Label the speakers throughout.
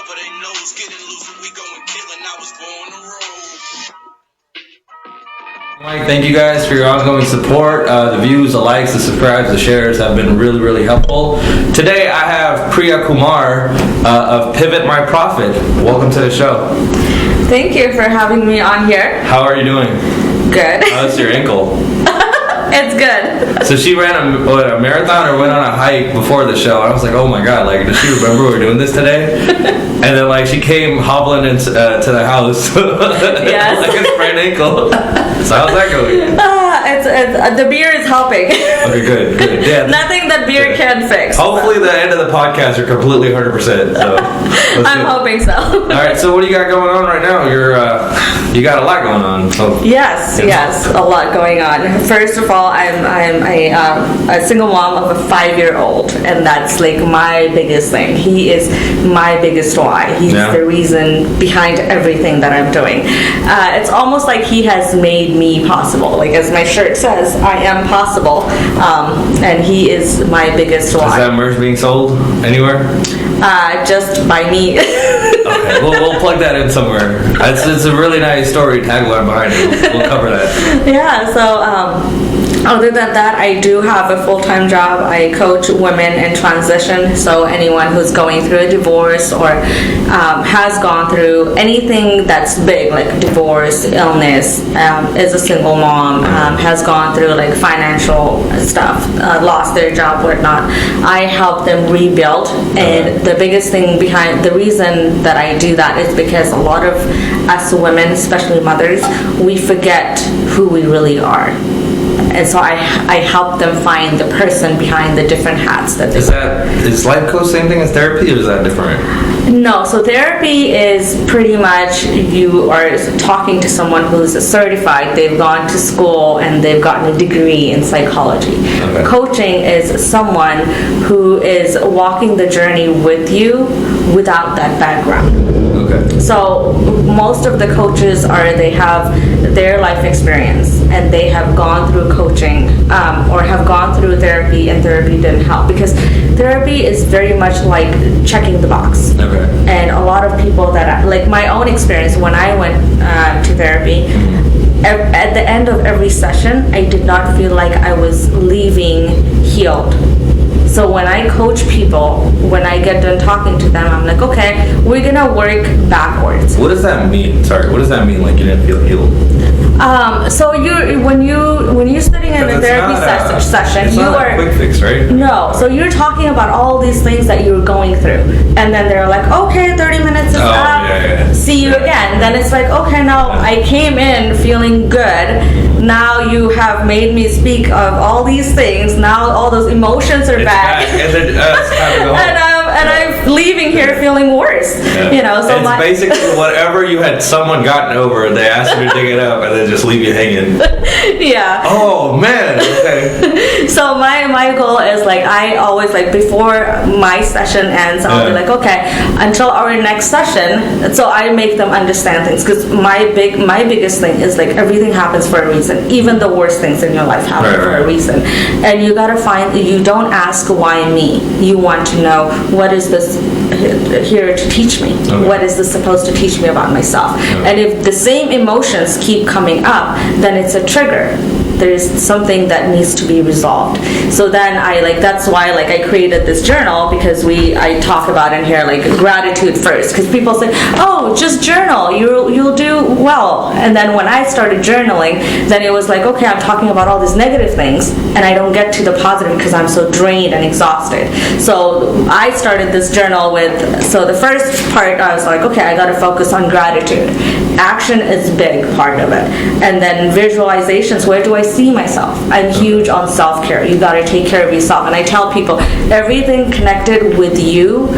Speaker 1: cover their nose, getting loose and we going killing. I was born to roll.
Speaker 2: Mike, thank you guys for your ongoing support. The views, the likes, the subscribes, the shares have been really, really helpful. Today I have Priya Kumar of Pivot.My.Profit. Welcome to the show.
Speaker 3: Thank you for having me on here.
Speaker 2: How are you doing?
Speaker 3: Good.
Speaker 2: How's your ankle?
Speaker 3: It's good.
Speaker 2: So she ran a marathon or went on a hike before the show. I was like, oh my god, like, does she remember we're doing this today? And then like she came hobbling into to the house
Speaker 3: Yes.
Speaker 2: like a sprained ankle. So how's that going?
Speaker 3: The beer is helping.
Speaker 2: Okay, good. Yeah.
Speaker 3: Nothing that beer can fix.
Speaker 2: Hopefully the end of the podcast you're completely 100%. So
Speaker 3: I'm hoping so.
Speaker 2: All right, so what do you got going on right now? You got a lot going on. So
Speaker 3: Yes, a lot going on. First of all, I'm a single mom of a 5-year-old, and that's like my biggest thing. He is my biggest why. He's the reason behind everything that I'm doing. It's almost like he has made me possible. Like as my shirt says, I am possible, and he is my biggest why.
Speaker 2: Is that merch being sold anywhere?
Speaker 3: Just by me.
Speaker 2: Okay, we'll plug that in somewhere. It's a really nice story tagline behind it. We'll cover that.
Speaker 3: Yeah, so other than that, I do have a full-time job. I coach women in transition, so anyone who's going through a divorce or has gone through anything that's big, like divorce, illness, is a single mom, has gone through like financial stuff, lost their job, whatnot. I help them rebuild, and the biggest thing behind the reason that I do that is because a lot of us women, especially mothers, we forget who we really are. And so I help them find the person behind the different hats that they
Speaker 2: Is life coach same thing as therapy, or is that different?
Speaker 3: No, so therapy is pretty much you are talking to someone who's certified, they've gone to school and they've gotten a degree in psychology. Okay. Coaching is someone who is walking the journey with you without that background.
Speaker 2: Okay.
Speaker 3: So most of the coaches they have their life experience and they have gone through coaching or have gone through therapy, and therapy didn't help because therapy is very much like checking the box.
Speaker 2: Okay.
Speaker 3: And a lot of people that like my own experience when I went to therapy, at the end of every session I did not feel like I was leaving healed. So when I coach people, when I get done talking to them, I'm like, okay, we're gonna work backwards.
Speaker 2: What does that mean? Sorry, what does that mean? Like you didn't feel healed?
Speaker 3: So when you're sitting in a therapy session, you are
Speaker 2: a quick fix, right?
Speaker 3: No. So you're talking about all these things that you're going through, and then they're like, okay, 30 minutes is up.
Speaker 2: Yeah.
Speaker 3: See you again. Then it's like, okay, now I came in feeling good. Now you have made me speak of all these things. Now all those emotions are back.
Speaker 2: And then it's time to go home.
Speaker 3: And I'm leaving here feeling worse.
Speaker 2: Yeah.
Speaker 3: You know, so
Speaker 2: it's basically whatever you had someone gotten over, they asked you to dig it up and then just leave you hanging.
Speaker 3: Yeah.
Speaker 2: Oh man. Okay.
Speaker 3: So my goal is like I always like before my session ends, I'll be like, okay, until our next session. So I make them understand things because my biggest thing is like everything happens for a reason. Even the worst things in your life happen for a reason, and you gotta find. You don't ask why me. You want to know what is this here to teach me? Okay. What is this supposed to teach me about myself? Okay. And if the same emotions keep coming up, then it's a trigger. There's something that needs to be resolved. So then that's why I created this journal, because I talk about in here like gratitude first, because people say, oh, just journal, you'll do well. And then when I started journaling, then it was like, okay, I'm talking about all these negative things and I don't get to the positive because I'm so drained and exhausted. So I started this journal so the first part I was like, okay, I got to focus on gratitude. Action is a big part of it. And then visualizations, where do I see myself? I'm huge on self-care. You got to take care of yourself. And I tell people, everything connected with you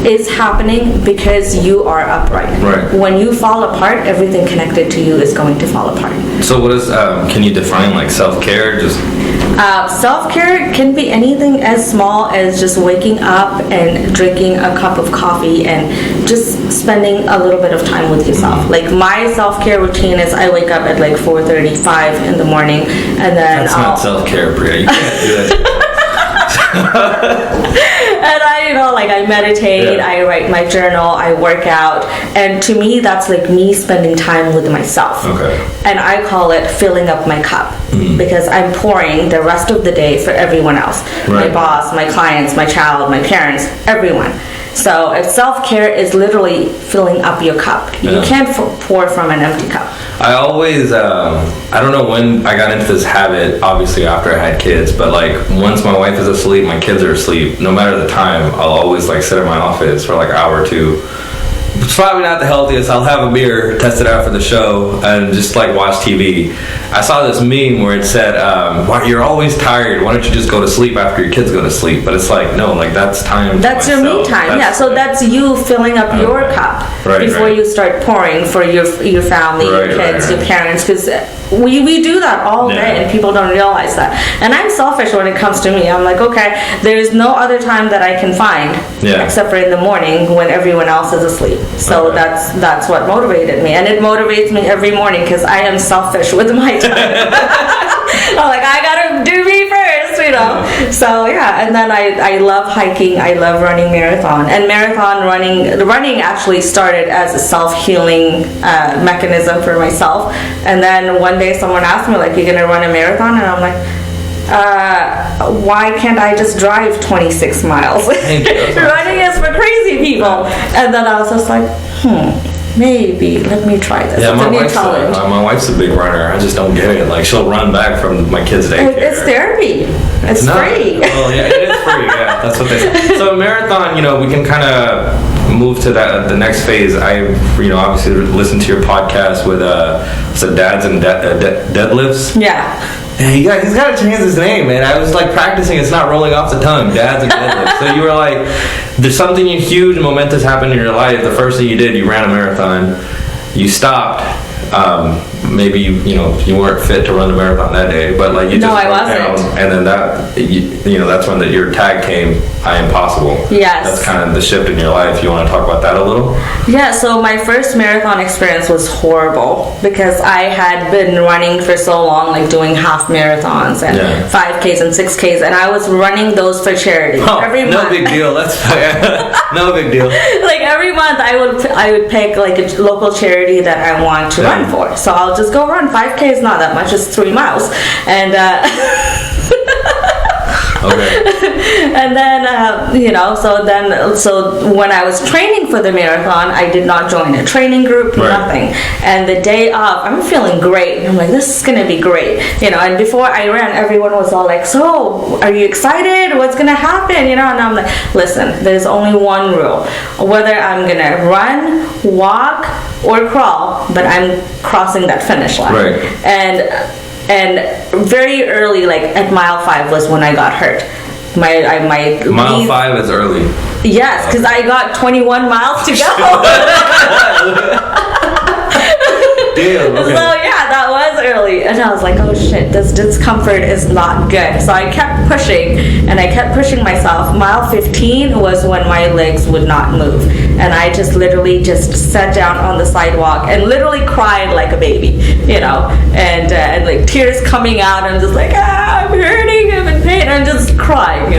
Speaker 3: is happening because you are upright.
Speaker 2: Right.
Speaker 3: When you fall apart, everything connected to you is going to fall apart.
Speaker 2: So what is, can you define like self-care? Just
Speaker 3: self-care can be anything as small as just waking up and drinking a cup of coffee and just spending a little bit of time with yourself. Mm-hmm. Like my self-care routine is I wake up at like 4:35 in the morning, and then
Speaker 2: that's not self-care, Priya. You can't do that.
Speaker 3: And I like I meditate, I write my journal, I work out, and to me that's like me spending time with myself. And I call it filling up my cup, because I'm pouring the rest of the day for everyone else. My boss, my clients, my child, my parents, everyone. So if self-care is literally filling up your cup. You can't pour from an empty cup.
Speaker 2: I always, I don't know when I got into this habit, obviously after I had kids, but like once my wife is asleep, my kids are asleep, no matter the time, I'll always like sit in my office for like an hour or two. It's probably not the healthiest. I'll have a beer, test it out for the show, and just like watch TV. I saw this meme where it said, you're always tired, why don't you just go to sleep after your kids go to sleep? But it's like, no, like that's time.
Speaker 3: That's your me time. So that's you filling up your cup before you start pouring for your family, your kids, your parents, because we do that all day and people don't realize that. And I'm selfish when it comes to me. I'm like, okay, there's no other time that I can find except for in the morning when everyone else is asleep. So that's what motivated me, and it motivates me every morning because I am selfish with my time. I'm like, I gotta do me first, you know. So and then I love hiking, I love running marathon, and marathon running actually started as a self-healing mechanism for myself. And then one day someone asked me, like, you're gonna run a marathon? And I'm like, why can't I just drive 26 miles? Running is for crazy people. And then I was just like, maybe let me try this. It's a new challenge.
Speaker 2: My wife's a big runner. I just don't get it. Like, she'll run back from my kids' daycare.
Speaker 3: It's therapy. It's free.
Speaker 2: Well, yeah, it is free. Yeah, that's what they say. So marathon, we can kind of move to the next phase. I, obviously listened to your podcast with dads and deadlifts.
Speaker 3: Yeah.
Speaker 2: He's got to change his name, man. I was like practicing. It's not rolling off the tongue. Dads and deadlifts. So you were like, there's something huge and momentous happened in your life. The first thing you did, you ran a marathon. You stopped. Maybe you weren't fit to run a marathon that day, but like you just
Speaker 3: I wasn't.
Speaker 2: down, and then that's when your tag came. I am possible.
Speaker 3: Yes.
Speaker 2: That's kind of the shift in your life. You want to talk about that a little?
Speaker 3: Yeah. So my first marathon experience was horrible because I had been running for so long, like doing half marathons and 5Ks and 6Ks, and I was running those for charity every month.
Speaker 2: No big deal. That's no big deal.
Speaker 3: Like every month, I would pick like a local charity that I want to run for. So I'll just go run. 5K is not that much. It's 3 miles, and and then so when I was training for the marathon, I did not join a training group, nothing. And the day of, I'm feeling great. I'm like, this is gonna be great, And before I ran, everyone was all like, so are you excited? What's gonna happen? And I'm like, listen, there's only one rule: whether I'm gonna run, walk, or crawl, but I'm crossing that finish line. And very early, like at mile 5 was when I got hurt. My
Speaker 2: mile 5 is early.
Speaker 3: Yes, because I got 21 miles to go.
Speaker 2: Damn, okay.
Speaker 3: So that was early, and I was like, oh shit, this discomfort is not good. So I kept pushing, and I kept pushing myself. Mile 15 was when my legs would not move, and I just literally just sat down on the sidewalk and literally cried like a baby, and like tears coming out. I'm just like, I'm hurting, I'm in pain. I'm just crying,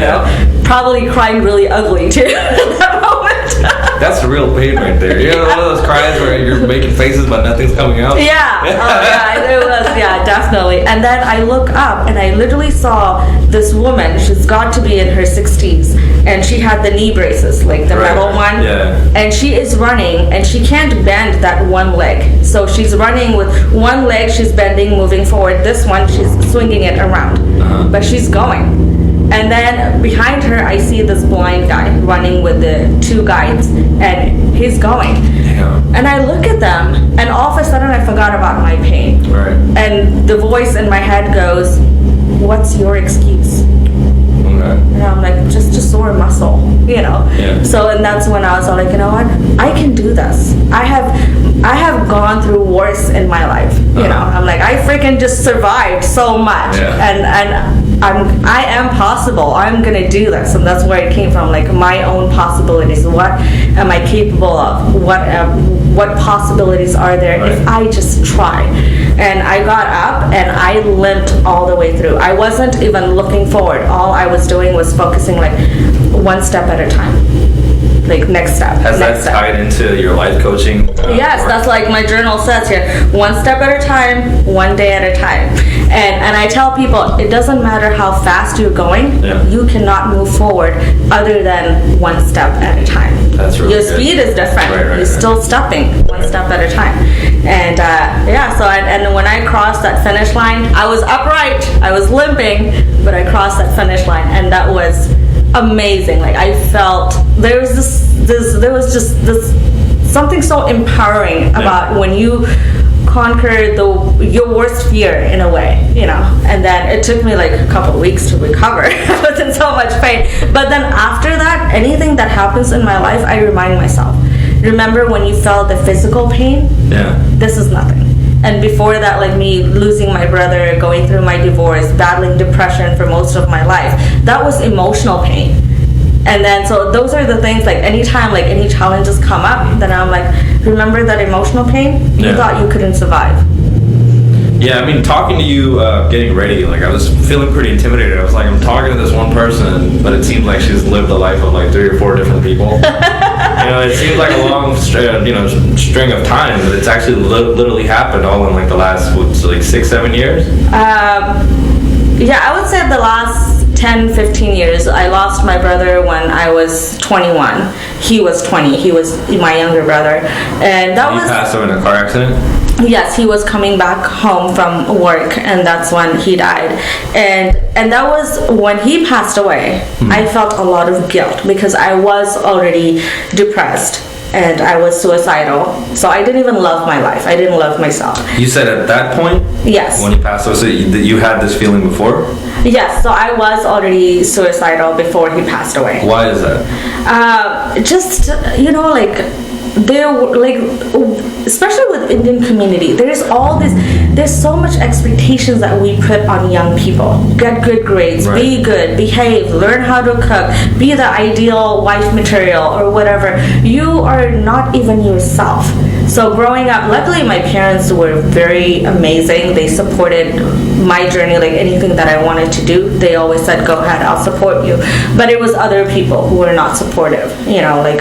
Speaker 3: probably crying really ugly too at that moment.
Speaker 2: That's real pain right there. One of those cries where you're making faces but nothing's coming out.
Speaker 3: Yeah. It was, definitely. And then I look up and I literally saw this woman. She's got to be in her 60s, and she had the knee braces, like the metal one. Yeah. And she is running, and she can't bend that one leg. So she's running with one leg. She's bending, moving forward. This one, she's swinging it around, but she's going. And then behind her, I see this blind guy running with the 2 guides, and he's going. Damn. And I look at them, and all of a sudden I forgot about my pain.
Speaker 2: Right.
Speaker 3: And the voice in my head goes, what's your excuse? Okay. And I'm like, just a sore muscle, Yeah. So, and that's when I was like, you know what? I can do this. I have gone through worse in my life. You know, I'm like, I freaking just survived so much, and I am possible. I'm gonna do this, and that's where it came from. Like my own possibilities. What am I capable of? What possibilities are there if I just try? And I got up and I limped all the way through. I wasn't even looking forward. All I was doing was focusing like one step at a time. Like next step.
Speaker 2: Has that tied into your life coaching?
Speaker 3: Yes, that's like my journal says here. One step at a time, one day at a time. And I tell people, it doesn't matter how fast you're going, you cannot move forward other than one step at a time.
Speaker 2: That's really
Speaker 3: Your
Speaker 2: good.
Speaker 3: speed is different. You're still stepping one step at a time. And so and when I crossed that finish line, I was upright, I was limping, but I crossed that finish line, and that was amazing. Like I felt there was just this something so empowering about when you conquer your worst fear in a way, you know. And then it took me like a couple of weeks to recover. I was in so much pain, but then after that, anything that happens in my life, I remind myself, remember when you felt the physical pain? This is nothing. And before that, like me losing my brother, going through my divorce, battling depression for most of my life, that was emotional pain. And then, so those are the things, like anytime, like any challenges come up, then I'm like, remember that emotional pain? You thought you couldn't survive.
Speaker 2: Yeah, I mean, talking to you, getting ready, like I was feeling pretty intimidated. I was like, I'm talking to this one person, but it seems like she's lived a life of like 3 or 4 different people. You know, it seems like a long, string of time, but it's actually literally happened all in like the last, like 6-7 years?
Speaker 3: Yeah, I would say the last 10-15 years. I lost my brother when I was 21. He was 20. He was my younger brother, and that was.
Speaker 2: He passed away in a car accident?
Speaker 3: Yes, he was coming back home from work, and that's when he died. And that was when he passed away. I felt a lot of guilt because I was already depressed and I was suicidal. So I didn't even love my life. I didn't love myself.
Speaker 2: You said at that point?
Speaker 3: Yes.
Speaker 2: When he passed away, so you had this feeling before?
Speaker 3: Yes, so I was already suicidal before he passed away.
Speaker 2: Why is that?
Speaker 3: Just, you know, like, there, like, especially with Indian community, there's so much expectations that we put on young people. Get good grades, be good, behave, learn how to cook, be the ideal wife material or whatever. You are not even yourself. So growing up, luckily my parents were very amazing. They supported my journey, like anything that I wanted to do. They always said, go ahead, I'll support you. But it was other people who were not supportive. You know, like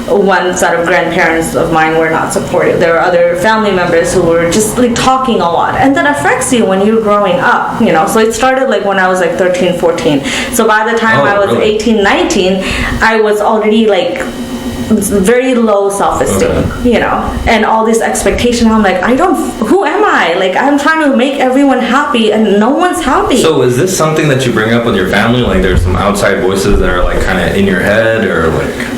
Speaker 3: one set of grandparents of mine were not supportive. There were other family members who were just like talking a lot. And that affects you when you're growing up, you know. So it started like when I was like 13, 14. So by the time I was 18, 19, I was already like very low self-esteem, you know, and all this expectation. I'm like, who am I? Like, I'm trying to make everyone happy and no one's happy.
Speaker 2: So is this something that you bring up with your family? Like there's some outside voices that are like kind of in your head, or like?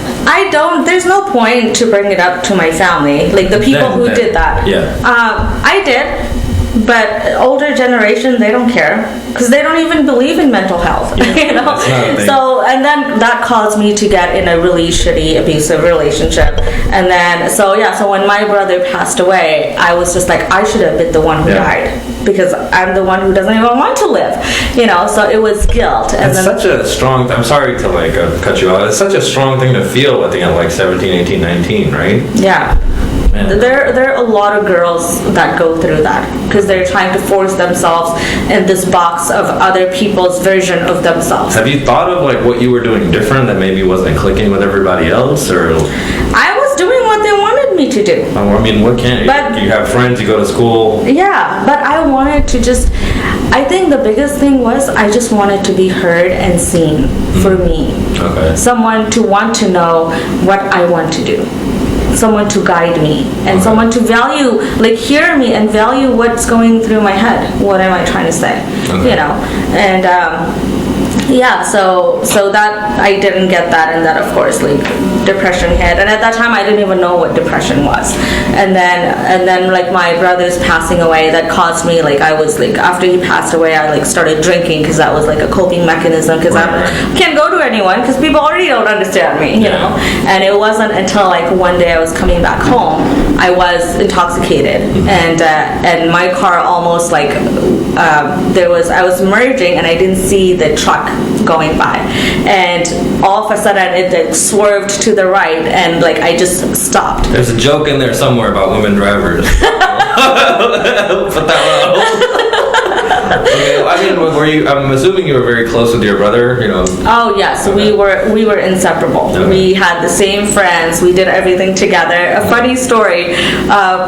Speaker 3: There's no point to bring it up to my family, like the people who did that. I did, but older generation, they don't care because they don't even believe in mental health. You know, so and then that caused me to get in a really shitty abusive relationship. And then so when my brother passed away, I was just like, I should have been the one who died because I'm the one who doesn't even want to live. You know, so it was guilt. And
Speaker 2: it's such a strong. I'm sorry to like cut you off. It's such a strong thing to feel at the end of like 17, 18, 19, right?
Speaker 3: Yeah. There are a lot of girls that go through that because they're trying to force themselves in this box of other people's version of themselves.
Speaker 2: Have you thought of like what you were doing different that maybe wasn't clicking with everybody else, or?
Speaker 3: I was doing what they wanted me to do.
Speaker 2: I mean, what can't you have friends, you go to school?
Speaker 3: Yeah, but I wanted to just. I think the biggest thing was I just wanted to be heard and seen for me. Okay. Someone to want to know what I want to do. Someone to guide me and someone to value, like hear me and value what's going through my head. What am I trying to say? You know, and yeah, so that I didn't get that, and that of course like depression hit, and at that time I didn't even know what depression was, and then like my brother's passing away, that caused me, like I was like, after he passed away, I like started drinking because that was like a coping mechanism, because I can't go to anyone because people already don't understand me, you know. And it wasn't until like one day I was coming back home, I was intoxicated, and my car almost like I was merging and I didn't see the truck going by, and all of a sudden it like swerved to the right, and like I just stopped.
Speaker 2: There's a joke in there somewhere about women drivers. Put that one. Okay, I mean, I'm assuming you were very close with your brother, you know?
Speaker 3: Oh yes, we were inseparable. Okay. We had the same friends. We did everything together. A funny story,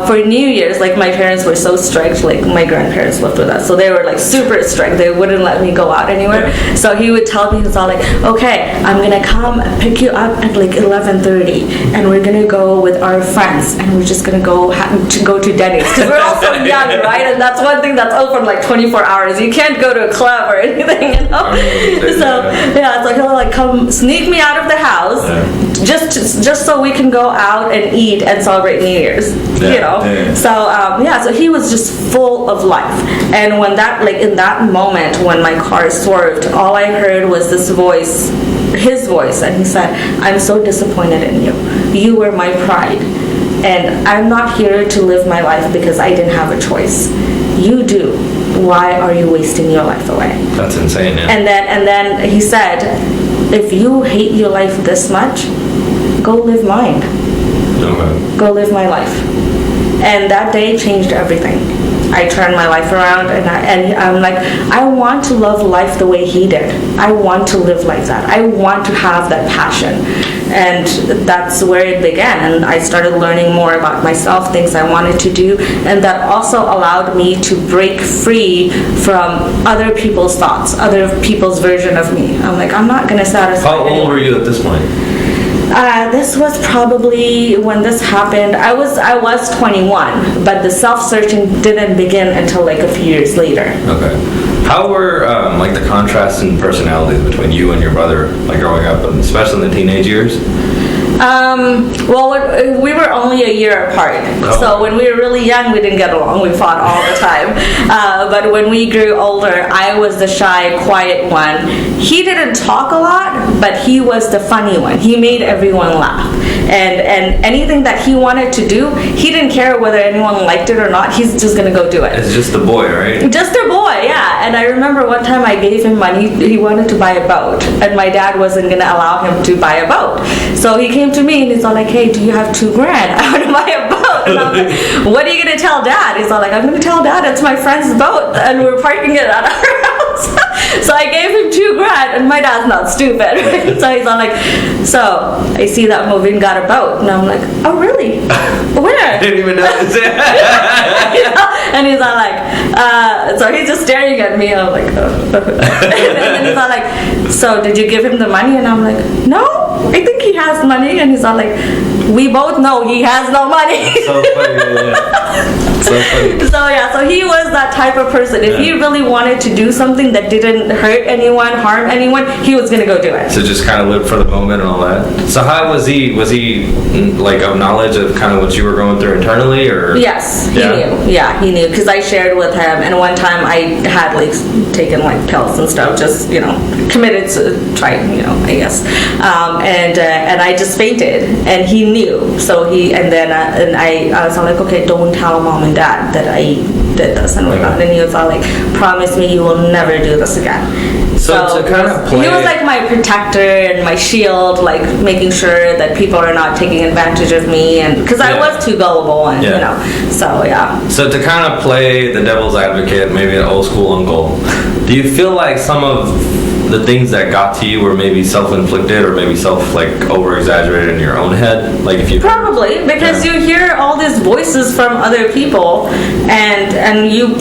Speaker 3: for New Year's, like my parents were so strict. Like my grandparents lived with us, so they were like super strict. They wouldn't let me go out anywhere. Yeah. So he would tell me, he was all like, "Okay, I'm gonna come pick you up at like 11:30, and we're gonna go with our friends, and we're just gonna go to Denny's, because we're all so young, right? And that's one thing that's open like 24 hours. You can't go to a club or anything, you know." So yeah, it's like he'll like come sneak me out of the house, just so we can go out and eat and celebrate New Year's, you know. So he was just full of life. And when that, like in that moment when my car swerved, all I heard was this voice, his voice, and he said, "I'm so disappointed in you. You were my pride, and I'm not here to live my life because I didn't have a choice. You do. Why are you wasting your life away?"
Speaker 2: That's insane, yeah.
Speaker 3: And then he said, "If you hate your life this much, go live mine.
Speaker 2: Okay.
Speaker 3: Go live my life." And that day changed everything. I turned my life around, and I'm like, I want to love life the way he did. I want to live like that. I want to have that passion. And that's where it began. And I started learning more about myself, things I wanted to do, and that also allowed me to break free from other people's thoughts, other people's version of me. I'm like, I'm not going to satisfy
Speaker 2: How old were you at this point?
Speaker 3: This was probably, when this happened, I was 21, but the self-searching didn't begin until like a few years later.
Speaker 2: Okay. How were like the contrasts in personalities between you and your brother, like growing up, and especially in the teenage years?
Speaker 3: Well, we were only a year apart. Oh. So when we were really young, we didn't get along. We fought all the time. But when we grew older, I was the shy, quiet one. He didn't talk a lot, but he was the funny one. He made everyone laugh. And anything that he wanted to do, he didn't care whether anyone liked it or not. He's just going to go do it.
Speaker 2: It's just a boy, right?
Speaker 3: Just a boy, yeah. And I remember one time I gave him money. He wanted to buy a boat, and my dad wasn't going to allow him to buy a boat. So he came to me and he's all like, "Hey, do you have $2,000? I want to buy a boat." And I'm like, "What are you going to tell Dad?" He's all like, "I'm going to tell Dad it's my friend's boat and we're parking it at our house." So I gave him $2,000, and my dad's not stupid, right? So he's all like, "So I see that Movin got a boat." And I'm like, "Oh, really? Where?"
Speaker 2: I didn't even notice it.
Speaker 3: You know? And he's all like, so he's just staring at me. I'm like, oh. And then he's all like, "So did you give him the money?" And I'm like, "No, I think he has money." And he's all like, "We both know he has no money."
Speaker 2: So funny, yeah. So funny.
Speaker 3: So he was that type of person. If he really wanted to do something that didn't hurt anyone, harm anyone, he was gonna go do it.
Speaker 2: So just kind of live for the moment and all that. So how was he? Was he like of knowledge of kind of what you were going through internally, or?
Speaker 3: Yes, he knew. Yeah, he knew, because I shared with him, and one time I had like taken like pills and stuff, just committed to trying, I guess, and I just fainted, and he knew. So I was all like, "Okay, don't tell Mom and Dad that I did this and whatnot." And he was all like, "Promise me you will never do this again."
Speaker 2: So to kind of play,
Speaker 3: he was like my protector and my shield, like making sure that people are not taking advantage of me, and because I was too gullible, and So
Speaker 2: to kind of play the devil's advocate, maybe an old school uncle, do you feel like some of the things that got to you were maybe self-inflicted, or maybe over-exaggerated in your own head? Like if you
Speaker 3: probably, because you hear all these voices from other people, and you.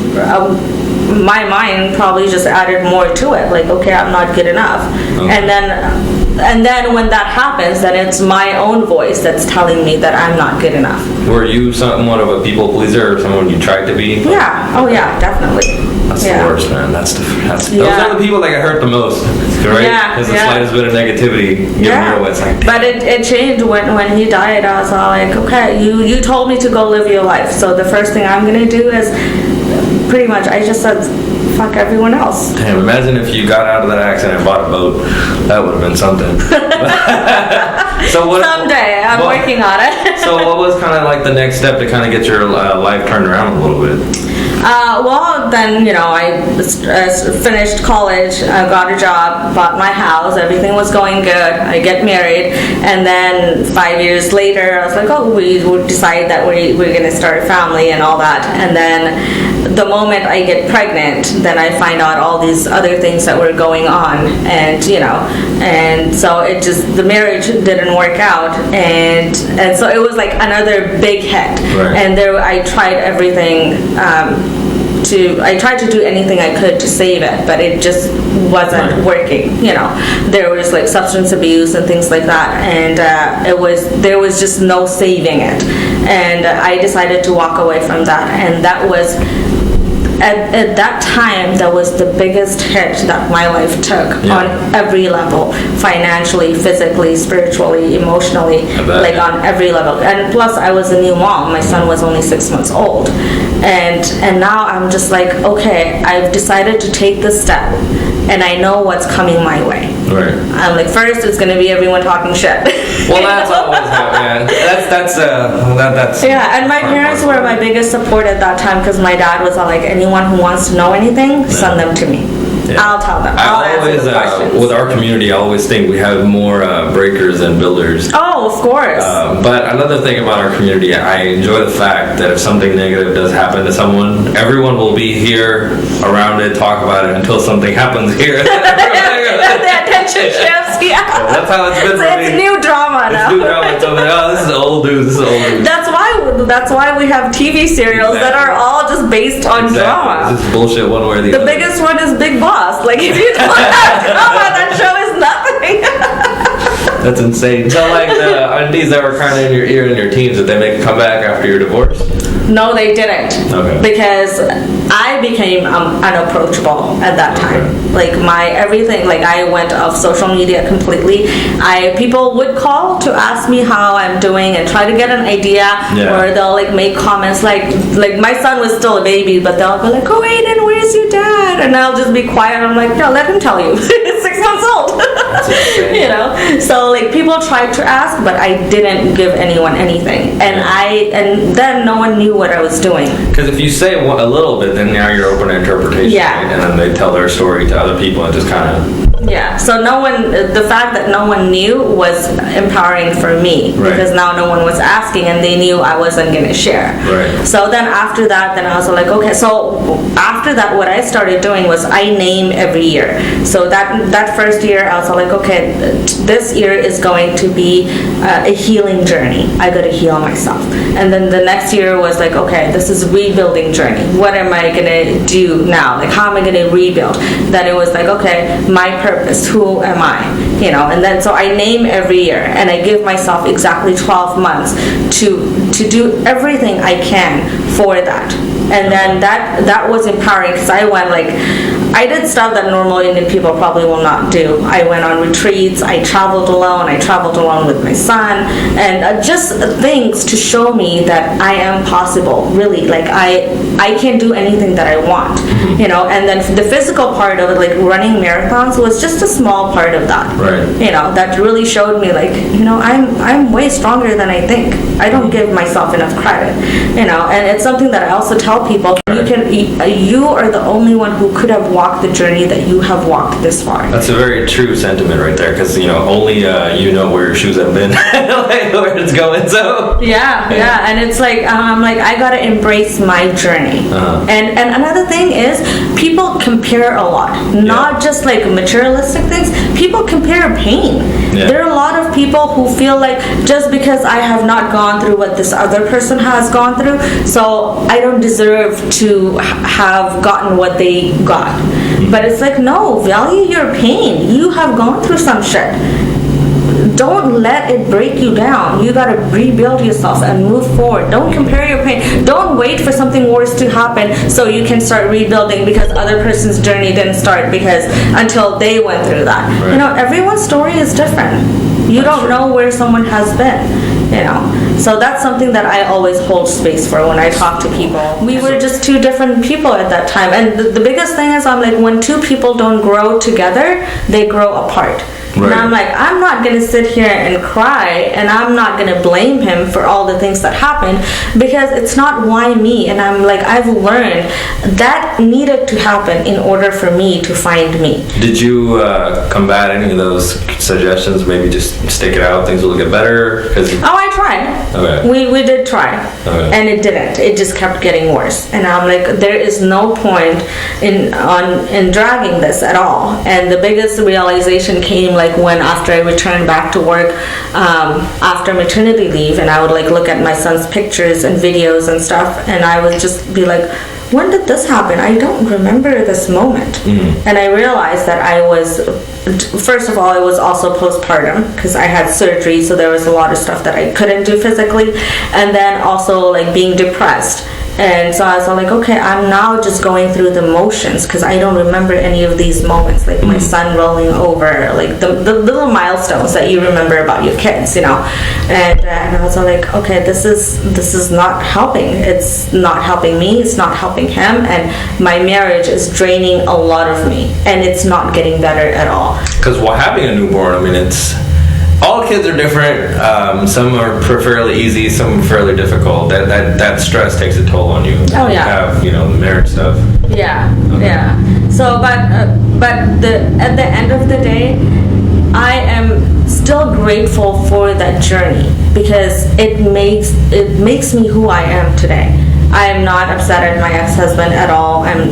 Speaker 3: My mind probably just added more to it, like, okay, I'm not good enough. Okay. And then and then when that happens, then it's my own voice that's telling me that I'm not good enough.
Speaker 2: Were you somewhat of a people pleaser or someone you tried to be?
Speaker 3: Yeah. Oh yeah, definitely.
Speaker 2: That's the worst, man. That's those
Speaker 3: Yeah.
Speaker 2: are the people that get hurt the most, right?
Speaker 3: Yeah,
Speaker 2: Because the
Speaker 3: yeah.
Speaker 2: slightest bit of negativity, it's like.
Speaker 3: But it changed when he died. I was all like, okay, you told me to go live your life, so the first thing I'm gonna do is pretty much I just said fuck everyone else.
Speaker 2: Damn, imagine if you got out of that accident and bought a boat. That would have been something.
Speaker 3: Someday, I'm working on it.
Speaker 2: So what was kind of like the next step to kind of get your life turned around a little bit?
Speaker 3: Well, then, I finished college, got a job, bought my house, everything was going good, I get married, and then 5 years later, I was like, oh, we would decide that we're going to start a family and all that, and then the moment I get pregnant, then I find out all these other things that were going on, and, and so the marriage didn't work out, and so it was like another big hit,
Speaker 2: right.
Speaker 3: And I tried everything, I tried to do anything I could to save it, but it just wasn't working. There was like substance abuse and things like that, and there was just no saving it. And I decided to walk away from that, and that was at that time that was the biggest hit that my life took on every level, financially, physically, spiritually, emotionally, like on every level. And plus I was a new mom. My son was only 6 months old, and now I'm just like, okay, I've decided to take this step, and I know what's coming my way.
Speaker 2: Right.
Speaker 3: I'm like, first it's gonna be everyone talking shit.
Speaker 2: Well, that's always that's
Speaker 3: yeah. And my parents were my biggest support at that time, because my dad was all like, anyone who wants to know anything, send them to me. Yeah. I'll tell them. I'll answer the questions.
Speaker 2: With our community, I always think we have more breakers than builders.
Speaker 3: Oh, of course.
Speaker 2: But another thing about our community, I enjoy the fact that if something negative does happen to someone, everyone will be here around it, talk about it until something happens here.
Speaker 3: The attention shifts, yeah.
Speaker 2: That's how it's been for me.
Speaker 3: It's new drama now.
Speaker 2: It's new drama. It's like, oh, this is old news.
Speaker 3: That's why we have TV serials that are all just based on drama.
Speaker 2: It's just bullshit one way or the other.
Speaker 3: The biggest one is Big Boss. Like, if you don't have drama, that show is nothing.
Speaker 2: That's insane. So, like, the aunties that were kind of in your ear in your teens, did they make a comeback after your divorce?
Speaker 3: No, they didn't.
Speaker 2: Okay.
Speaker 3: Because I became unapproachable at that time.
Speaker 2: Okay.
Speaker 3: Like, my everything, like, I went off social media completely. People would call to ask me how I'm doing and try to get an idea, or they'll like make comments like my son was still a baby, but they'll be like, oh, Aiden, where's your dad? And I'll just be quiet. I'm like, no, let him tell you. It's 6 months old.
Speaker 2: That's insane.
Speaker 3: So like people tried to ask, but I didn't give anyone anything, and then no one knew what I was doing.
Speaker 2: Because if you say a little bit, then now you're open to interpretation.
Speaker 3: Yeah.
Speaker 2: Right? And then they tell their story to other people and just kind of.
Speaker 3: Yeah, so the fact that no one knew was empowering for me, because now no one was asking and they knew I wasn't going to share.
Speaker 2: Right.
Speaker 3: So then after that, then I was like, okay, so after that, what I started doing was I name every year. So that first year, I was like, okay, this year is going to be a healing journey. I got to heal myself. And then the next year was like, okay, this is rebuilding journey. What am I going to do now? Like, how am I going to rebuild? Then it was like, okay, my purpose, who am I? And then so I name every year, and I give myself exactly 12 months to do everything I can for that. And then that was empowering, because I went like, I did stuff that normal Indian people probably will not do. I went on retreats, I traveled alone with my son, and just things to show me that I am possible, really. Like I can do anything that I want, and then the physical part of it, like running marathons, was just a small part of that.
Speaker 2: Right.
Speaker 3: That really showed me like, I'm way stronger than I think. I don't give myself enough credit, and it's something that I also tell people, you are the only one who could have walked the journey that you have walked this far.
Speaker 2: That's a very true sentiment right there, because only you know where your shoes have been, like where it's going. So
Speaker 3: yeah, and it's like I'm like, I gotta embrace my journey. And another thing is, people compare a lot, not just like materialistic things. People compare pain. There are a lot of people who feel like, just because I have not gone through what this other person has gone through, so I don't deserve to have gotten what they got. But it's like, no, value your pain. You have gone through some shit. don't let it break you down. You gotta rebuild yourself and move forward. Don't compare your pain. Don't wait for something worse to happen so you can start rebuilding because other person's journey didn't start because until they went through that.
Speaker 2: Right.
Speaker 3: Everyone's story is different. You don't know where someone has been. So that's something that I always hold space for when I talk to people. We were just two different people at that time, and the biggest thing is I'm like, when two people don't grow together, they grow apart.
Speaker 2: Right.
Speaker 3: And I'm like, I'm not going to sit here and cry, and I'm not going to blame him for all the things that happened, because it's not why me. And I'm like, I've learned that needed to happen in order for me to find me.
Speaker 2: Did you combat any of those suggestions? Maybe just stick it out, things will get better?
Speaker 3: I tried.
Speaker 2: Okay.
Speaker 3: We did try.
Speaker 2: Okay.
Speaker 3: And it didn't. It just kept getting worse. And I'm like, there is no point in dragging this at all. And the biggest realization came like when after I returned back to work after maternity leave, and I would like look at my son's pictures and videos and stuff, and I would just be like, when did this happen? I don't remember this moment. And I realized that I was, first of all, it was also postpartum because I had surgery, so there was a lot of stuff that I couldn't do physically, and then also like being depressed. And so I was like, okay, I'm now just going through the motions because I don't remember any of these moments, like my son rolling over, like the little milestones that you remember about your kids, And I was like, okay, this is not helping. It's not helping me. It's not helping him. And my marriage is draining a lot of me, and it's not getting better at all.
Speaker 2: Because while having a newborn, all kids are different. Some are fairly easy, some are fairly difficult. That stress takes a toll on you.
Speaker 3: Oh yeah.
Speaker 2: You have the marriage stuff.
Speaker 3: Yeah.
Speaker 2: Okay.
Speaker 3: Yeah. So, but at the end of the day, I am still grateful for that journey because it makes me who I am today. I am not upset at my ex-husband at all, and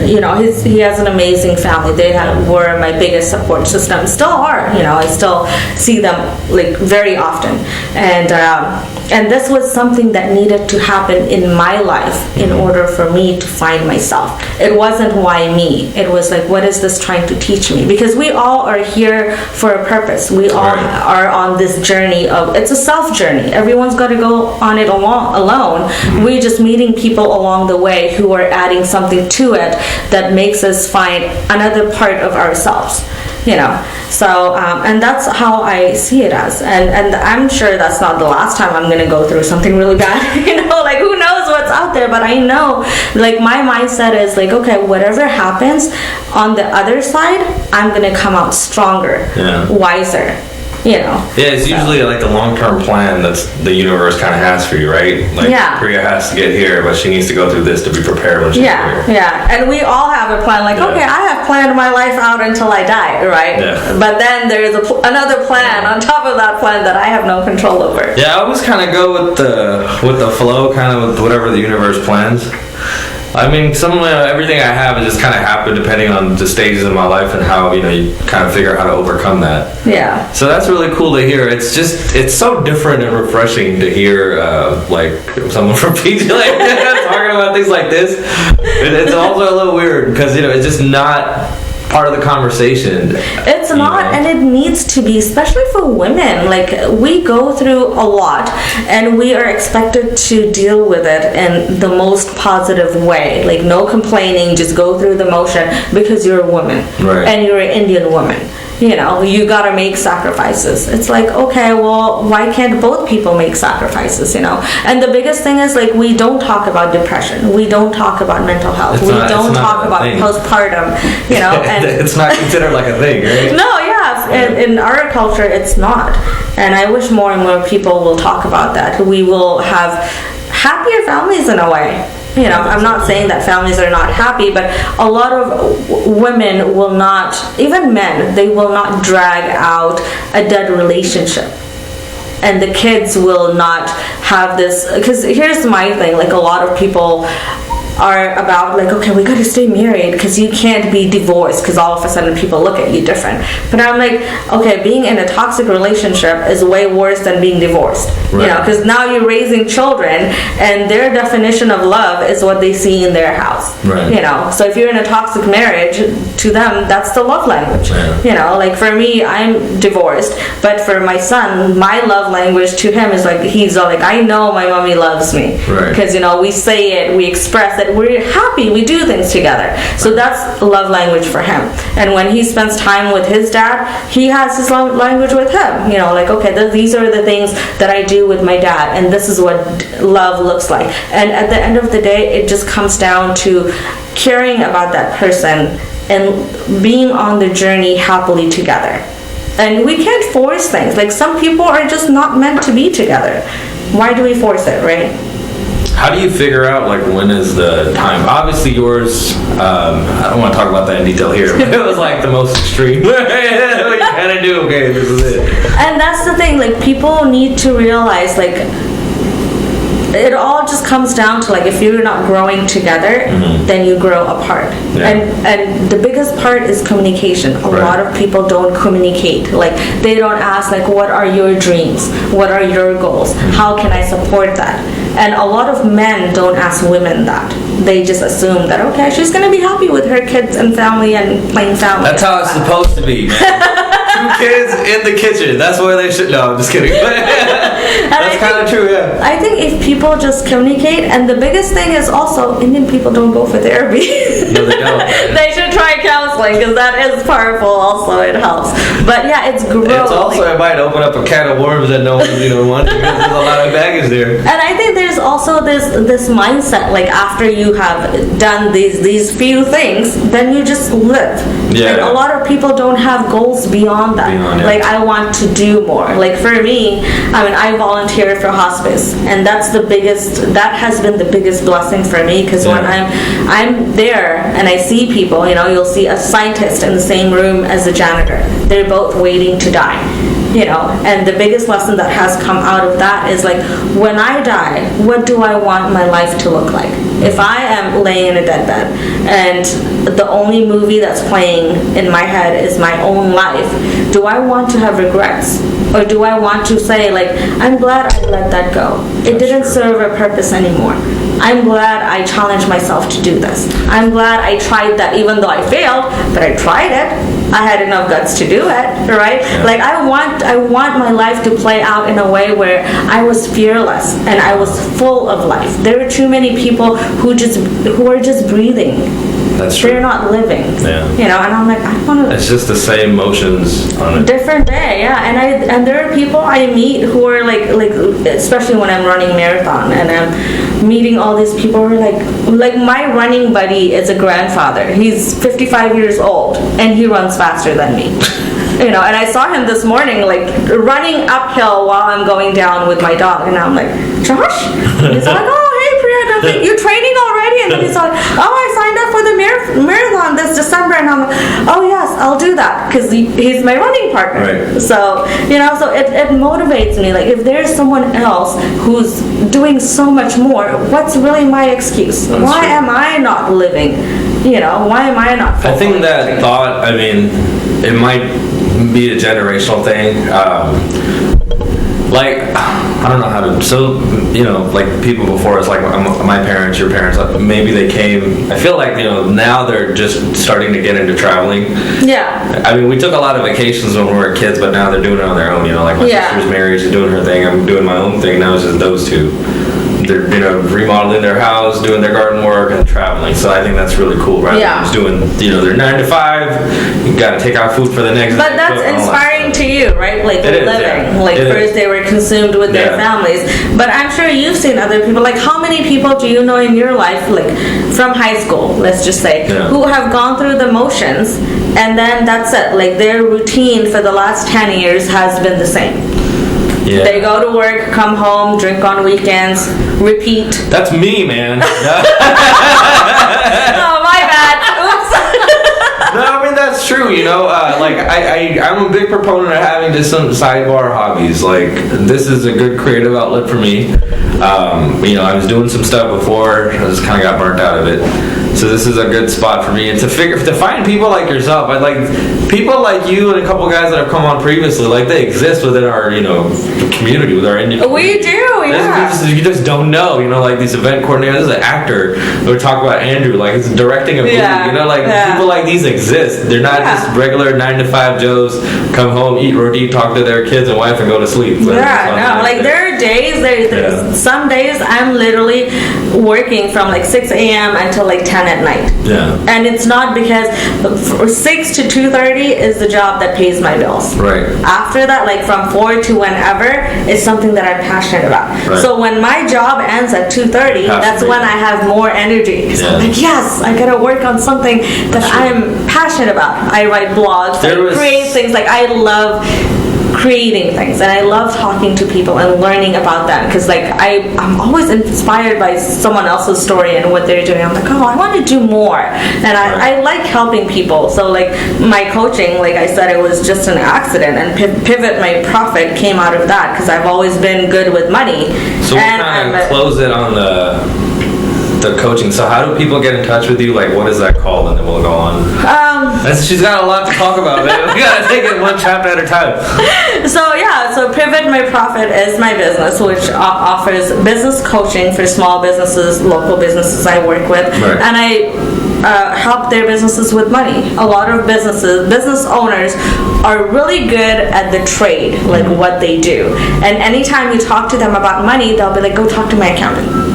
Speaker 3: he has an amazing family. They were my biggest support system, still are. I still see them like very often, and this was something that needed to happen in my life in order for me to find myself. It wasn't why me. It was like, what is this trying to teach me? Because we all are here for a purpose. We all are on this journey it's a self journey. Everyone's got to go on it alone. We just meeting people along the way who are adding something to it that makes us find another part of ourselves. So and that's how I see it as, and I'm sure that's not the last time I'm gonna go through something really bad. Like who knows what's out there, but I know like my mindset is like, okay, whatever happens on the other side, I'm gonna come out stronger, wiser.
Speaker 2: Yeah, it's usually like the long-term plan that the universe kind of has for you, right? Like Priya has to get here, but she needs to go through this to be prepared when she's here.
Speaker 3: Yeah, and we all have a plan. Like, okay, I have planned my life out until I die, right?
Speaker 2: Yeah.
Speaker 3: But then there's another plan on top of that plan that I have no control over.
Speaker 2: Yeah, I always kind of go with the flow, kind of with whatever the universe plans. Everything I have has just kind of happened depending on the stages of my life and how, you kind of figure out how to overcome that.
Speaker 3: Yeah.
Speaker 2: So that's really cool to hear. It's so different and refreshing to hear, like, someone from PG talking about things like this. It's also a little weird because, it's just not part of the conversation.
Speaker 3: It's not, and it needs to be, especially for women. Like, we go through a lot, and we are expected to deal with it in the most positive way. Like, no complaining, just go through the motion because you're a woman, and you're an Indian woman. You gotta make sacrifices. It's like, okay, well, why can't both people make sacrifices, And the biggest thing is, like, we don't talk about depression. We don't talk about mental health. We don't talk about postpartum, And
Speaker 2: it's not considered like a thing, right?
Speaker 3: No, in our culture, it's not. And I wish more and more people will talk about that. We will have happier families in a way. I'm not saying that families are not happy, but a lot of women will not, even men, they will not drag out a dead relationship. And the kids will not have this, because here's my thing, like a lot of people are about like, okay, we gotta stay married because you can't be divorced because all of a sudden people look at you different. But I'm like, okay, being in a toxic relationship is way worse than being divorced.
Speaker 2: Right.
Speaker 3: You know, because now you're raising children and their definition of love is what they see in their house.
Speaker 2: Right.
Speaker 3: You know, so if you're in a toxic marriage, to them that's the love language.
Speaker 2: Yeah.
Speaker 3: You know, like for me, I'm divorced, but for my son, my love language to him is like, he's all like, I know my mommy loves me.
Speaker 2: Right.
Speaker 3: Because, you know, we say it, we express it, we're happy, we do things together. So that's love language for him. And when he spends time with his dad, he has his love language with him. You know, like, okay, these are the things that I do with my dad, and this is what love looks like. And at the end of the day, it just comes down to caring about that person and being on the journey happily together. And we can't force things. Like, some people are just not meant to be together. Why do we force it, right?
Speaker 2: How do you figure out like when is the time? Obviously yours, I don't want to talk about that in detail here, but it was like the most extreme. You kind of do, okay, this is it.
Speaker 3: And that's the thing, like, people need to realize, like, it all just comes down to, like, if you're not growing together, then you grow apart.
Speaker 2: Yeah.
Speaker 3: And the biggest part is communication. A lot of people don't communicate. Like, they don't ask, like, what are your dreams? What are your goals? How can I support that? And a lot of men don't ask women that. They just assume that, okay, she's gonna be happy with her kids and family and playing family.
Speaker 2: That's how it's supposed to be, man. 2 kids in the kitchen. That's where they should. No, I'm just kidding. That's kind of true, yeah.
Speaker 3: I think if people just communicate, and the biggest thing is also, Indian people don't go for therapy.
Speaker 2: No, they don't.
Speaker 3: They should try counseling because that is powerful. Also, it helps. But yeah, it's growth.
Speaker 2: It's also, it might open up a can of worms that no one, wants because there's a lot of baggage there.
Speaker 3: And I think there's also this mindset, like, after you have done these few things, then you just live.
Speaker 2: Yeah.
Speaker 3: And a lot of people don't have goals beyond that.
Speaker 2: Yeah.
Speaker 3: Like, I want to do more. Like, for me, I mean, I volunteer for hospice, and that has been the biggest blessing for me, because when I'm there and I see people, you'll see a scientist in the same room as a janitor. They're both waiting to die. And the biggest lesson that has come out of that is, like, when I die, what do I want my life to look like? If I am laying in a deathbed and the only movie that's playing in my head is my own life, do I want to have regrets? Or do I want to say, like, I'm glad I let that go. It didn't serve a purpose anymore. I'm glad I challenged myself to do this. I'm glad I tried that, even though I failed, but I tried it. I had enough guts to do it, right? Yeah. Like, I want my life to play out in a way where I was fearless and I was full of life. There are too many people who are just breathing.
Speaker 2: That's true.
Speaker 3: They're not living.
Speaker 2: Yeah.
Speaker 3: And I'm like, I want to.
Speaker 2: It's just the same motions on a
Speaker 3: different day, yeah. And there are people I meet who are like, especially when I'm running marathon and I'm meeting all these people who are like my running buddy is a grandfather. He's 55 years old and he runs faster than me. And I saw him this morning, like, running uphill while I'm going down with my dog, and I'm like, Josh? And he's like, oh, hey, Priya, and I'm like, you training already? And then he's like, oh, I signed up for the marathon this December, and I'm like, oh, yes, I'll do that, because he's my running partner.
Speaker 2: Right.
Speaker 3: So, so it motivates me. Like, if there's someone else who's doing so much more, what's really my excuse? Why am I not living? Why am I not?
Speaker 2: I think that thought, it might be a generational thing. I don't know how to. So, like, people before us, like my parents, your parents, maybe they came. I feel like now they're just starting to get into traveling.
Speaker 3: Yeah.
Speaker 2: We took a lot of vacations when we were kids, but now they're doing it on their own. Like my sister's married, she's doing her thing. I'm doing my own thing. Now it's just those two. They're remodeling their house, doing their garden work, and traveling. So I think that's really cool, right?
Speaker 3: Yeah.
Speaker 2: Just doing their 9 to 5. You got to take out food for the next.
Speaker 3: But that's inspiring to you, right? Like, living.
Speaker 2: Yeah.
Speaker 3: Like, first they were consumed with their families, but I'm sure you've seen other people. Like, how many people do you know in your life, like from high school, let's just say, who have gone through the motions, and then that's it. Like, their routine for the last 10 years has been the same. Yeah. They go to work, come home, drink on weekends, repeat.
Speaker 2: That's me, man.
Speaker 3: Oh, my bad. Oops.
Speaker 2: No, that's true, you know. Like I'm a big proponent of having just some sidebar hobbies. Like this is a good creative outlet for me. You know, I was doing some stuff before. I just kind of got burnt out of it. So this is a good spot for me, and to find people like yourself. I like people like you and a couple guys that have come on previously. Like they exist within our, you know, community, with our Indian community.
Speaker 3: We do, yeah.
Speaker 2: You just don't know, you know, like these event coordinators. This is an actor. We talk about Andrew, like he's directing a movie. You know, like people like these exist. They're not just regular 9-to-5 Joes. Come home, eat roti, talk to their kids and wife, and go to sleep.
Speaker 3: Like there are days. There's some days I'm literally working from like 6 a.m. until like 10 at night. Yeah. And it's not because 6 to 2:30 is the job that pays my bills.
Speaker 2: Right.
Speaker 3: After that, like from 4 to whenever, is something that I'm passionate about. Right. So when my job ends at 2:30, that's when I have more energy. So I'm like, yes, I gotta work on something that I'm passionate about. I write blogs, I create things. Like I love creating things, and I love talking to people and learning about them, because like I'm always inspired by someone else's story and what they're doing. I'm like, oh, I want to do more, and I like helping people. So like my coaching, like I said, it was just an accident, and Pivot.my.Profit came out of that, because I've always been good with money.
Speaker 2: So we'll kind of close it on the coaching. So how do people get in touch with you? Like, what is that called? And then we'll go on. She's got a lot to talk about, man. We gotta take it one chapter at a time.
Speaker 3: So Pivot.my.Profit is my business, which offers business coaching for small businesses, local businesses I work with, and I help their businesses with money. A lot of business owners are really good at the trade, like what they do. And anytime you talk to them about money, they'll be like, go talk to my accountant.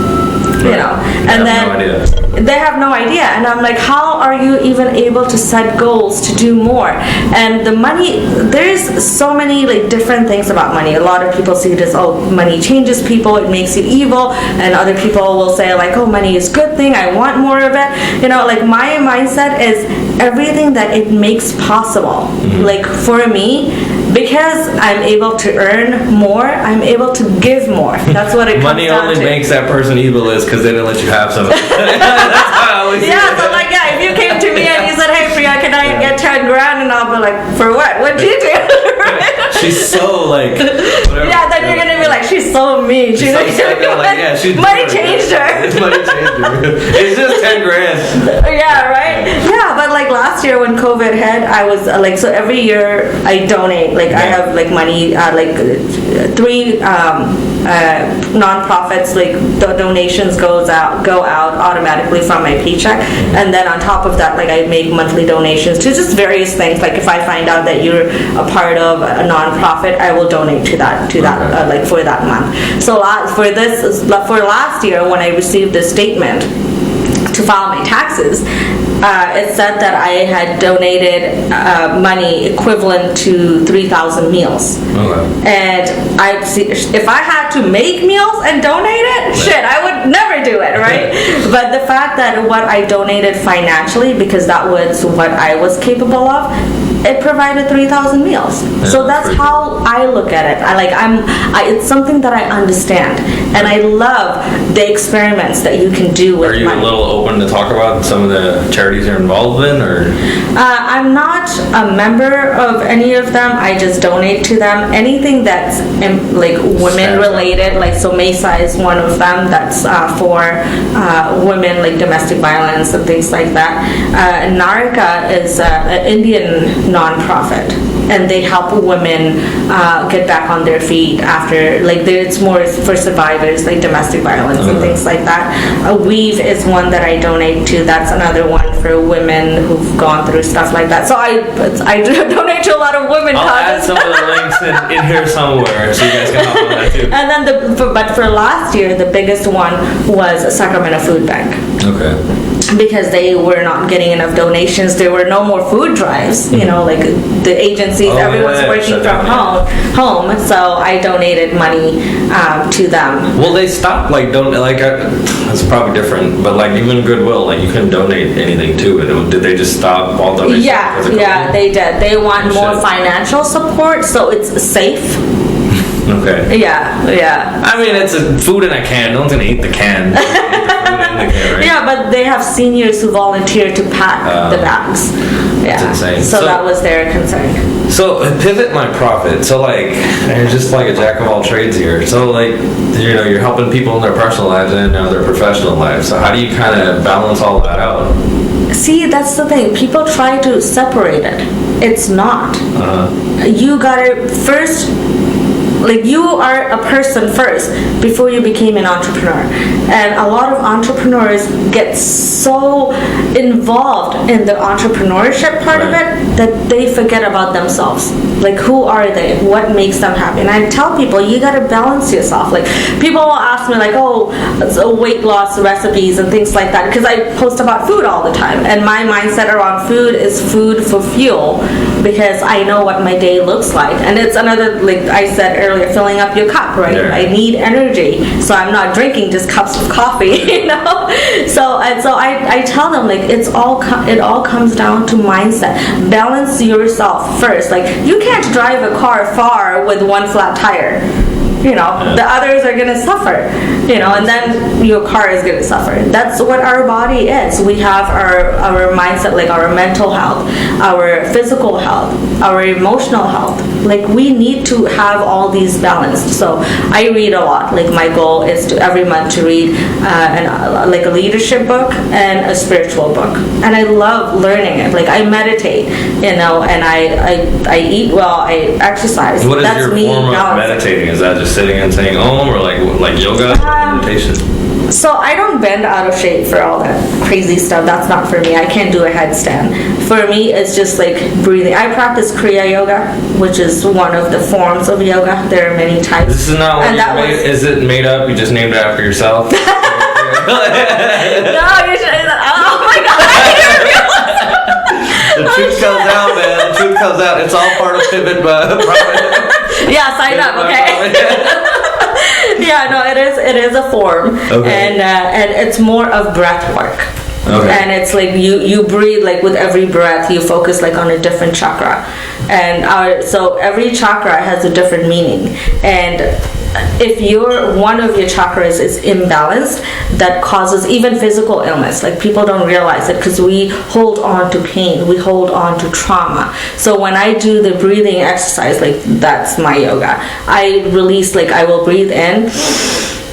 Speaker 3: You know, and then they have no idea, and I'm like, how are you even able to set goals to do more? And the money, there's so many like different things about money. A lot of people see it as, oh, money changes people, it makes you evil, and other people will say like, oh, money is a good thing, I want more of it. You know, like my mindset is everything that it makes possible. Like for me, because I'm able to earn more, I'm able to give more. That's what it comes
Speaker 2: Money
Speaker 3: down to.
Speaker 2: only makes that person evil is because they didn't let you have something.
Speaker 3: So like, if you came to me and you said, hey Priya, can I get 10 grand? And I'll be like, for what? What'd you do?
Speaker 2: She's so like, whatever.
Speaker 3: Yeah, then you're gonna be like, she's so mean. She's like, money changed her.
Speaker 2: Money changed her. It's just 10 grand.
Speaker 3: Yeah, right? Yeah, but like last year when COVID hit, I was like, so every year I donate. Like I have like money, like 3 non-profits, like the donations go out automatically from my paycheck, and then on top of that, like I make monthly donations to just various things. Like if I find out that you're a part of a non-profit, I will donate to that like for that month. So for last year when I received this statement to file my taxes, it said that I had donated money equivalent to 3,000 meals. And if I had to make meals and donate it, I would never do it, right? But the fact that what I donated financially, because that was what I was capable of, it provided 3,000 meals. So that's how I look at it. It's something that I understand, and I love the experiments that you can do with money.
Speaker 2: Are you a little open to talk about some of the charities you're involved in, or?
Speaker 3: I'm not a member of any of them. I just donate to them. Anything that's like women related, like so Mesa is one of them. That's for women, like domestic violence and things like that. Narika is an Indian non-profit, and they help women get back on their feet after, like, it's more for survivors, like domestic violence and things like that. Weave is one that I donate to. That's another one for women who've gone through stuff like that. So I donate to a lot of women.
Speaker 2: I'll add some of the links in here somewhere so you guys can help on that too.
Speaker 3: And then but for last year, the biggest one was Sacramento Food Bank.
Speaker 2: Okay.
Speaker 3: Because they were not getting enough donations. There were no more food drives, you know, like the agencies, everyone's working from home, so I donated money to them.
Speaker 2: Well, they stopped, that's probably different, but like even Goodwill, like you couldn't donate anything to it. Did they just stop all donations?
Speaker 3: Yeah, they did. They want more financial support, so it's safe.
Speaker 2: Okay.
Speaker 3: Yeah.
Speaker 2: I mean, it's food in a can. No one's gonna eat the can. syndicate, right?
Speaker 3: Yeah, but they have seniors who volunteer to pack the bags. Yeah.
Speaker 2: That's insane.
Speaker 3: So that was their concern.
Speaker 2: So Pivot.my.Profit. So like, you're just like a jack of all trades here. So like, you know, you're helping people in their personal lives and now their professional lives. So how do you kind of balance all that out?
Speaker 3: See, that's the thing. People try to separate it. It's not. You gotta first, like, you are a person first before you became an entrepreneur. And a lot of entrepreneurs get so involved in the entrepreneurship part of it that they forget about themselves. Like, who are they? What makes them happy? And I tell people, you gotta balance yourself. Like, people will ask me like, oh, weight loss recipes and things like that, because I post about food all the time. And my mindset around food is food for fuel, because I know what my day looks like. And it's another, like I said earlier, filling up your cup, right?
Speaker 2: Yeah.
Speaker 3: I need energy, so I'm not drinking just cups of coffee, you know. So I tell them, like, it all comes down to mindset. Balance yourself first. Like, you can't drive a car far with one flat tire. You know, the others are going to suffer, you know, and then your car is going to suffer. That's what our body is. We have our mindset, like our mental health, our physical health, our emotional health. Like, we need to have all these balanced. So I read a lot. Like, my goal is to every month to read like a leadership book and a spiritual book. And I love learning it. Like, I meditate, you know, and I eat well, I exercise.
Speaker 2: What is
Speaker 3: That's
Speaker 2: your
Speaker 3: me
Speaker 2: form of
Speaker 3: balancing.
Speaker 2: meditating? Is that just sitting and saying om, or like yoga meditation?
Speaker 3: So I don't bend out of shape for all that crazy stuff. That's not for me. I can't do a headstand. For me, it's just like breathing. I practice Kriya Yoga, which is one of the forms of yoga. There are many types.
Speaker 2: This is not what you made. Is it made up? You just named it after yourself?
Speaker 3: No, you should. Oh my God!
Speaker 2: The truth comes out, man. The truth comes out. It's all part of Pivot.my.Profit.
Speaker 3: Yeah, sign up, okay? Yeah, no, it is a form,
Speaker 2: okay.
Speaker 3: And it's more of breath work.
Speaker 2: Okay.
Speaker 3: And it's like you breathe, like with every breath you focus like on a different chakra, and so every chakra has a different meaning. And if one of your chakras is imbalanced, that causes even physical illness. Like, people don't realize it because we hold on to pain, we hold on to trauma. So when I do the breathing exercise, like, that's my yoga. I release, like, I will breathe in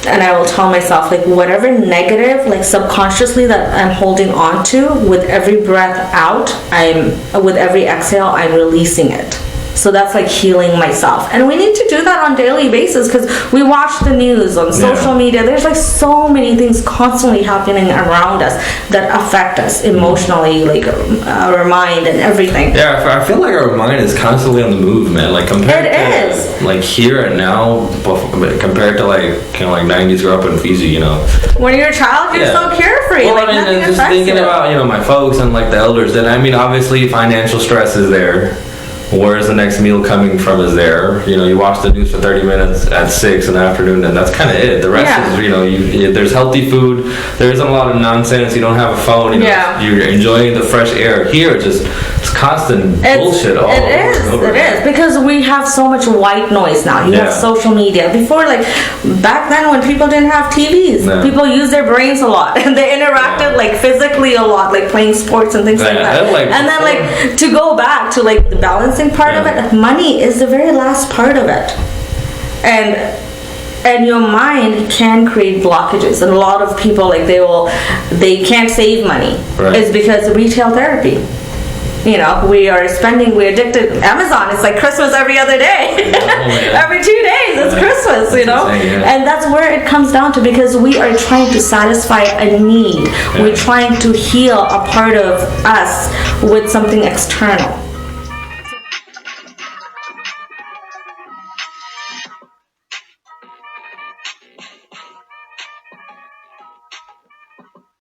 Speaker 3: and I will tell myself, like, whatever negative, like, subconsciously that I'm holding on to, with every breath out, with every exhale, I'm releasing it. So that's like healing myself. And we need to do that on a daily basis, because we watch the news on social media. There's like so many things constantly happening around us that affect us emotionally, like our mind and everything.
Speaker 2: Yeah, I feel like our mind is constantly on the move, man. Like, compared to like here and now, compared to like, kind of like 90s grew up in Fiji, you know.
Speaker 3: When you're a child, you're so carefree.
Speaker 2: Well,
Speaker 3: like,
Speaker 2: I mean, just thinking about, you know, my folks and like the elders, and I mean, obviously financial stress is there. Where's the next meal coming from is there. You know, you watch the news for 30 minutes at 6 in the afternoon, and that's kind of it. The rest is, you know, there's healthy food. There isn't a lot of nonsense. You don't have a phone. You know, you're enjoying the fresh air. Here, it's constant bullshit all over.
Speaker 3: It is, because we have so much white noise now. You have social media. Before, like, back then when people didn't have TVs, people used their brains a lot, and they interacted like physically a lot, like playing sports and things like that. And then, like, to go back to like the balancing part of it, money is the very last part of it. And your mind can create blockages, and a lot of people, like, they can't save money. It's because of retail therapy. You know, we're addicted. Amazon, it's like Christmas every other day. Every 2 days, it's Christmas, you know? And that's where it comes down to, because we are trying to satisfy a need. We're trying to heal a part of us with something external.